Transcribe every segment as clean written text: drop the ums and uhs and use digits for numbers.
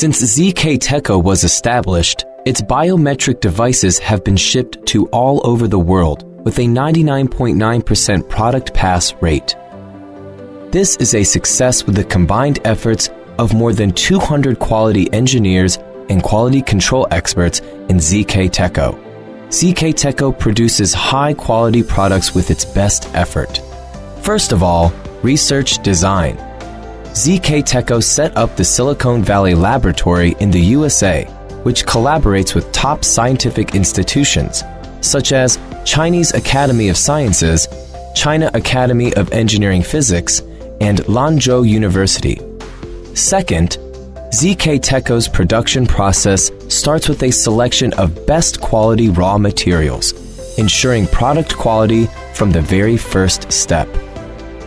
Since ZKTeco was established, its biometric devices have been shipped to all over the world with a 99.9% product pass rate. This is a success with the combined efforts of more than 200 quality engineers and quality control experts in ZKTeco. ZKTeco produces high-quality products with its best effort. First of all, research design. ZKTeco set up the Silicon Valley Laboratory in the USA, which collaborates with top scientific institutions, such as Chinese Academy of Sciences, China Academy of Engineering Physics, and Lanzhou University. Second, ZKTeco's production process starts with a selection of best quality raw materials, ensuring product quality from the very first step.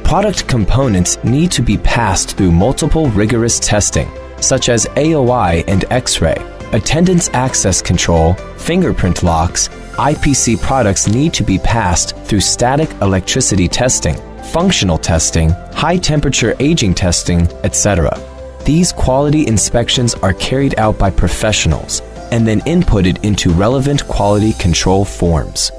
Product components need to be passed through multiple rigorous testing, such as AOI and X-ray. Attendance access control, fingerprint locks, IPC products need to be passed through static electricity testing, functional testing, high-temperature aging testing, etc. These quality inspections are carried out by professionals and then inputted into relevant quality control forms.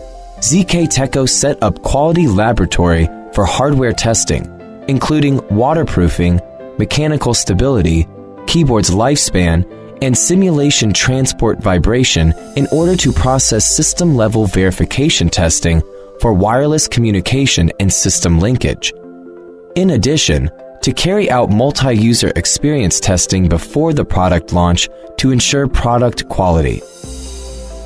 ZKTeco set up quality laboratory for hardware testing, including waterproofing, mechanical stability, keyboard's lifespan, and simulation transport vibration in order to process system-level verification testing for wireless communication and system linkage. In addition, to carry out multi-user experience testing before the product launch to ensure product quality.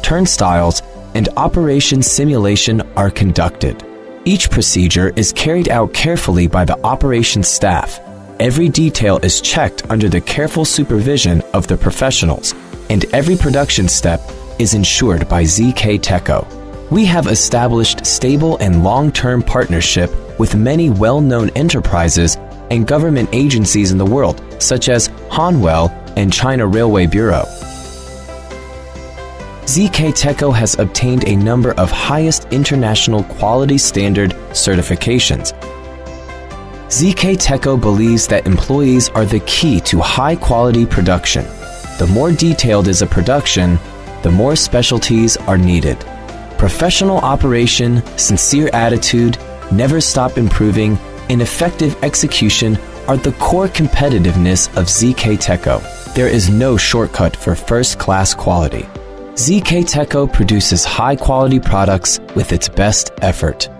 Turnstiles and operation simulation are conducted. Each procedure is carried out carefully by the operations staff. Every detail is checked under the careful supervision of the professionals, and every production step is ensured by ZKTeco. We have established stable and long-term partnership with many well-known enterprises and government agencies in the world, such as Hanwell and China Railway Bureau. ZKTeco has obtained a number of highest international quality standard certifications. ZKTeco believes that employees are the key to high-quality production. The more detailed is a production, the more specialties are needed. Professional operation, sincere attitude, never stop improving, and effective execution are the core competitiveness of ZKTeco. There is no shortcut for first-class quality. ZKTeco produces high-quality products with its best effort.